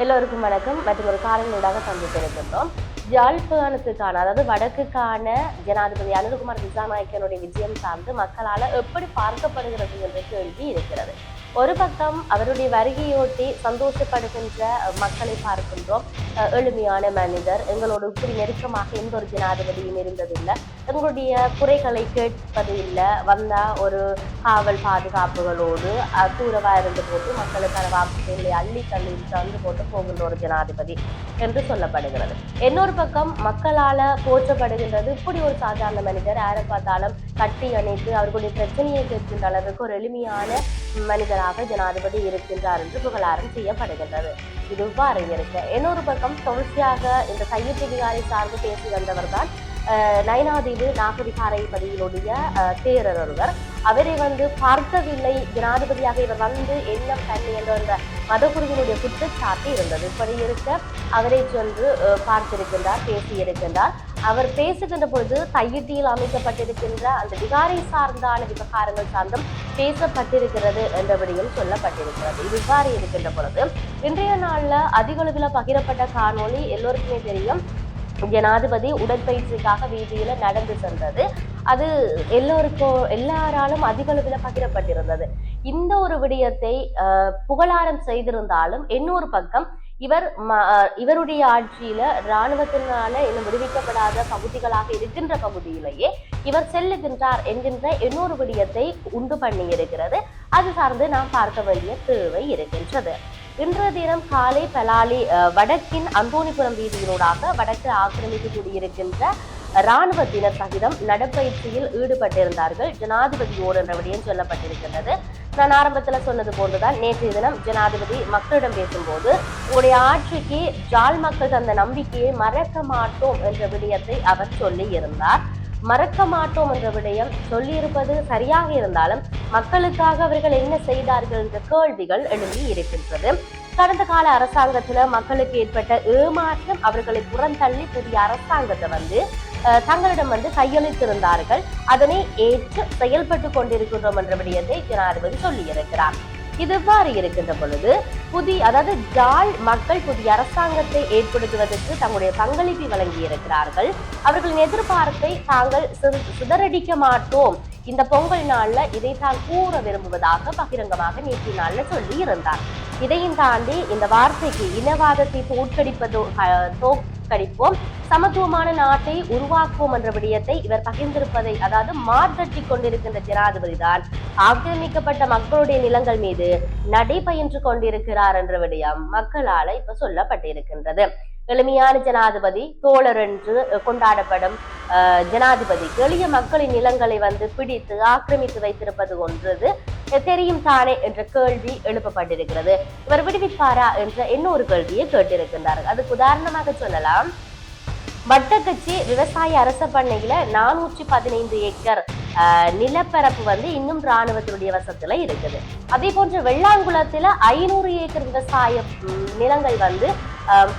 எல்லோருக்கும் வணக்கம். மற்றும் ஒரு காலங்களூடாக சந்தித்திருக்கின்றோம். யாழ்ப்பாணத்துக்கான அதாவது வடக்குக்கான ஜனாதிபதி அனுரகுமார் திசாநாயக்கனுடைய விஜயம் சார்ந்து மக்களால் எப்படி பார்க்கப்படுகிறது என்ற கேள்வி இருக்கிறது. ஒரு பக்கம் அவருடைய வருகையொட்டி சந்தோஷப்படுகின்ற மக்களை பார்க்கின்றோம். எளிமையான மனிதர், எங்களோடு இப்படி நெருக்கமாக எந்த ஒரு ஜனாதிபதியும் இருந்ததில்லை, எங்களுடைய குறைகளை கேட்பது இல்லை, வந்தா ஒரு காவல் பாதுகாப்புகளோடு தூரவா இருந்து போட்டு மக்களுக்கான வாக்குகளை அள்ளி தள்ளி தந்து போட்டு போகின்ற ஒரு ஜனாதிபதி என்று சொல்லப்படுகிறது. இன்னொரு பக்கம் மக்களால போற்றப்படுகின்றது இப்படி ஒரு சாதாரண மனிதர், யாரை பார்த்தாலும் கட்டி அணைத்து அவர்களுடைய பிரச்சனையை கேட்கின்ற அளவுக்கு ஒரு எளிமையான மனிதராக ஜனாதிபதி இருக்கின்றார் என்று புகழாரம் செய்யப்படுகின்றது. இது இவ்வாறு இருக்க, இன்னொரு பக்கம் தொடர்ச்சியாக இந்த கையெழுத்து அதிகாரி சார்ந்து பேசி வந்தவர் தான் நயனாதீவு நாகரிகாரை பதிவிலுடைய தேரர் ஒருவர். அவரை பார்க்கவில்லை, ஜனாதிபதியாக இவர் எண்ணம் தண்ணி என்ற அந்த மதகுருவினுடைய குற்றச்சாட்டு இருந்தது. இப்படி இருக்க அவரை சென்று பார்த்திருக்கின்றார், பேசியிருக்கின்றார். அவர் பேசுகின்ற பொழுது தையிட்டியில் அமைக்கப்பட்டிருக்கின்ற அந்த விகாரை சார்ந்தான விவகாரங்கள் சார்ந்தும் பேசப்பட்டிருக்கிறது என்றபடியும் சொல்லப்பட்டிருக்கிறது. இது இவ்வாறு இருக்கின்ற பொழுது இன்றைய நாள்ல அதிக அளவில் பகிரப்பட்ட காணொளி எல்லோருக்குமே தெரியும். ஜனாதிபதி உடற்பயிற்சிக்காக வீதியில நடந்து சென்றது. அது எல்லாராலும் அதிக அளவில் பகிரப்பட்டிருந்தது. இந்த ஒரு விடயத்தை புகழாரம் செய்திருந்தாலும் இன்னொரு பக்கம் இவருடைய ஆட்சியில இராணுவத்தினால இன்னும் விடுவிக்கப்படாத பகுதிகளாக இருக்கின்ற பகுதியிலேயே இவர் செல்லுகின்றார் என்கின்ற இன்னொரு விடயத்தை உண்டு பண்ணி இருக்கிறது. அது சார்ந்து நாம் பார்க்க வேண்டிய தேவை இருக்கின்றது. இன்றைய தினம் காலை பலாலி வடக்கின் அந்தோணிபுரம் வீதியினூடாக வடக்கு ஆக்கிரமித்து கூடியிருக்கின்ற இராணுவத்தினர் சகிதம் நடப்பயிற்சியில் ஈடுபட்டிருந்தார்கள் ஜனாதிபதியோடு என்ற விடயம் சொல்லப்பட்டிருக்கின்றது. நான் ஆரம்பத்துல சொன்னது போன்றுதான் நேற்றைய தினம் ஜனாதிபதி மக்களிடம் பேசும்போது உங்களுடைய ஆட்சிக்கு ஜாழ் மக்கள் தந்த நம்பிக்கையை மறக்க மாட்டோம் என்ற விடயத்தை அவர் சொல்லி இருந்தார். மறக்க மாட்டோம் என்ற விடயம் சொல்லியிருப்பது சரியாக இருந்தாலும் மக்களுக்காக அவர்கள் என்ன செய்தார்கள் என்ற கேள்விகள் எழும்பி இருக்கின்றது. கடந்த கால அரசாங்கத்துல மக்களுக்கு ஏற்பட்ட ஏமாற்றம் அவர்களை புறந்தள்ளி புதிய அரசாங்கத்தை தங்களிடம் கையளித்திருந்தார்கள். அதனை ஏற்று செயல்பட்டு கொண்டிருக்கின்றோம் என்ற விடயத்தை ஜனாதிபதி சொல்லி இருக்கிறார். இது இவ்வாறு இருக்கின்ற பொழுது ஜாழ் மக்கள் புதிய அரசாங்கத்தை ஏற்படுத்துவதற்கு தங்களுடைய பங்களிப்பை வழங்கி இருக்கிறார்கள். அவர்களின் எதிர்பார்ப்பை தாங்கள் சிதறடிக்க மாட்டோம், இந்த பொங்கல் நாள்ல இதைத்தான் கூற விரும்புவதாக பகிரங்கமாக நேற்றைய நாள்ல சொல்லி இருந்தார். இதையும் தாண்டி இந்த வார்த்தைக்கு இனவாதத்தை தோற்கடிப்போம், சமத்துவமான நாட்டை உருவாக்குவோம் என்ற விடயத்தை இவர் பகிர்ந்திருப்பதை மார்த்தட்டி கொண்டிருக்கின்ற ஜனாதிபதி தான் ஆக்கிரமிக்கப்பட்ட மக்களுடைய நிலங்கள் மீது நடைபயின்று கொண்டிருக்கிறார் என்ற விடயம் மக்களால இப்ப சொல்லப்பட்டிருக்கின்றது. எளிமையான ஜனாதிபதி, தோழர் என்று கொண்டாடப்படும் ஜனாதிபதி எளிய மக்களின் நிலங்களை பிடித்து ஆக்கிரமித்து வைத்திருப்பது ஒன்றது தெரியும் தானே என்ற கேள்வி எழுப்பப்பட்டிருக்கிறது. இவர் விடுவிப்பாரா என்ற இன்னொரு கேள்வியை கேட்டிருக்கின்றார்கள். அதுக்கு உதாரணமாக சொல்லலாம், வட்டக்கச்சி விவசாய அரச பண்ணையில 415 ஏக்கர் நிலப்பரப்பு இன்னும் இராணுவத்தினுடைய வசத்துல இருக்குது. அதே போன்று வெள்ளாங்குளத்துல 500 ஏக்கர் விவசாய நிலங்கள்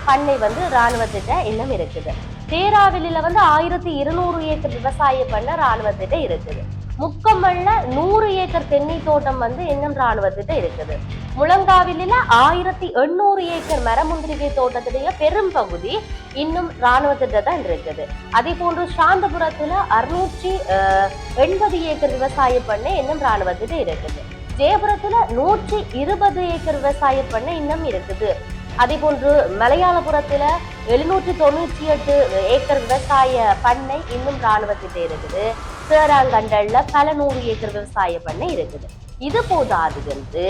பண்ணை இராணுவத்திட்ட இன்னும் இருக்குது. தேராவில 1200 ஏக்கர் விவசாய பண்ணை இராணுவத்திட்ட இருக்குது. முக்கமல்ல 100 ஏக்கர் தென்னை தோட்டம் இன்னும் இராணுவத்திட்ட இருக்குது. முழங்காவில 1800 ஏக்கர் மரமுந்திரிகை தோட்டத்துடைய பெரும் பகுதி இன்னும் இராணுவத்திட்ட தான் இருக்குது. அதே போன்று சாந்தபுரத்துல 680 ஏக்கர் விவசாய பண்ணை இன்னும் இராணுவத்திட்ட இருக்குது. ஜெயபுரத்துல 120 ஏக்கர் விவசாய பண்ணை இன்னும் இருக்குது. அதே போன்று மலையாளபுரத்துல 798 ஏக்கர் விவசாய பண்ணை இன்னும் இராணுவத்திட்ட இருக்குது. சேராங்கண்டல்ல பல 100 ஏக்கர் விவசாய பண்ணை இருக்குது. இது போதாது என்று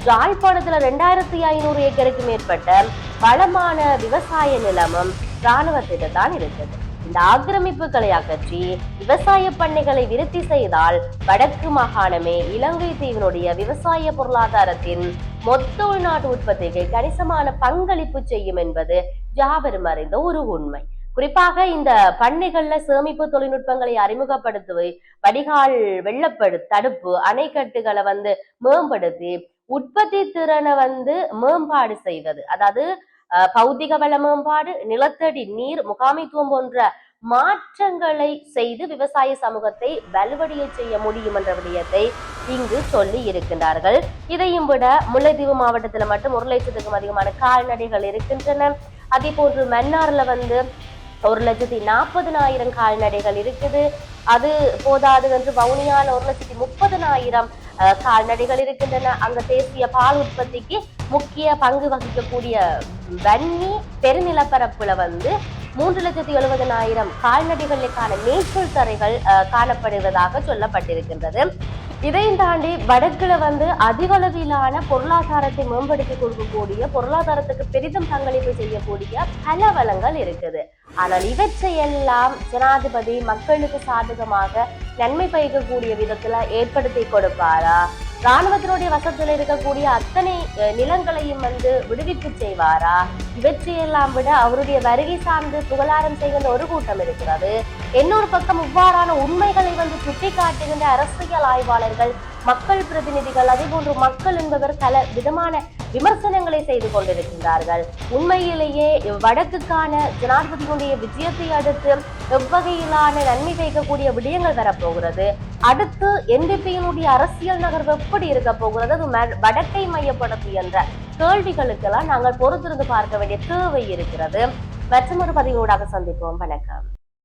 யாழ்ப்பாணத்துல 2500 ஏக்கருக்கு மேற்பட்ட வளமான விவசாய நிலமும் இராணுவத்திட்ட தான் இருக்குது. இந்த ஆக்கிரமிப்புகளை அகற்றி விவசாய பண்ணைகளை விருத்தி செய்தால் வடக்கு மாகாணமே இலங்கை தீவினுடைய விவசாய பொருளாதாரத்தின் மொத்த உள்நாட்டு உற்பத்திக்கு கணிசமான பங்களிப்பு செய்யும் என்பது யாவரும் அறிந்த ஒரு உண்மை. குறிப்பாக இந்த பண்ணைகள்ல சேமிப்பு தொழில்நுட்பங்களை அறிமுகப்படுத்துவது, வடிகால் தடுப்பு, அணைக்கட்டுகளை மேம்படுத்தி உற்பத்தி திறனை மேம்பாடு செய்வது, பௌதிக வள மேம்பாடு, நிலத்தடி நீர் முகாமைத்துவம் போன்ற மாற்றங்களை செய்து விவசாய சமூகத்தை வலுவடைய செய்ய முடியும் என்ற விடயத்தை இங்கு சொல்லி இருக்கின்றார்கள். இதையும் விட முல்லைத்தீவு மாவட்டத்துல மட்டும் 1,00,000க்கும் அதிகமான கால்நடைகள் இருக்கின்றன. அதே போன்று மன்னார்ல 1,40,000 கால்நடைகள் இருக்குது. அது போதாது என்று வவுனியால 1,30,000 கால்நடைகள் இருக்கின்றன. அங்க தேசிய பால் உற்பத்திக்கு முக்கிய பங்கு வகிக்கக்கூடிய வன்னி பெருநிலப்பரப்புல 3,70,000 கால்நடைகளுக்கான மேய்ச்சல் தரைகள் காணப்படுவதாக சொல்லப்பட்டிருக்கின்றது. இதையும் தாண்டி வடக்குல அதிக அளவிலான பொருளாதாரத்தை மேம்படுத்தி கொடுக்கக்கூடிய, பொருளாதாரத்துக்கு பெரிதும் பங்களிப்பு செய்யக்கூடிய பல வளங்கள் இருக்குது. ஆனால் இவற்றையெல்லாம் ஜனாதிபதி மக்களுக்கு சாதகமாக நன்மை பயக்கக்கூடிய விதத்துல ஏற்படுத்தி கொடுப்பாரா? ராணுவத்தினுடைய வசத்தில் இருக்கக்கூடிய அத்தனை நிலங்களையும் விடுவிப்பு செய்வாரா? இவற்றையெல்லாம் விட அவருடைய வருகை சார்ந்து புகழாரம் செய்கின்ற ஒரு கூட்டம் இருக்கிறது. இன்னொரு பக்கம் இவ்வாறான உண்மைகளை சுட்டி காட்டுகின்ற அரசியல் ஆய்வாளர்கள், மக்கள் பிரதிநிதிகள், அதே போன்று மக்கள் என்பவர் பல விதமான விமர்சனங்களை செய்து கொண்டிருக்கின்றார்கள். உண்மையிலேயே வடக்குக்கான ஜனாதிபதியினுடைய விஜயத்தை அடுத்து எவ்வகையிலான நன்மை வைக்கக்கூடிய விடயங்கள் வரப்போகிறது? அடுத்து NDP-யினுடைய அரசியல் நகர்வு எப்படி இருக்க போகிறது? அது வடக்கை மையப்படுத்தி என்ற கேள்விகளுக்கெல்லாம் நாங்கள் பொறுத்திருந்து பார்க்க வேண்டிய தேவை இருக்கிறது. மற்றொரு பதிவோடாக சந்திப்போம். வணக்கம்.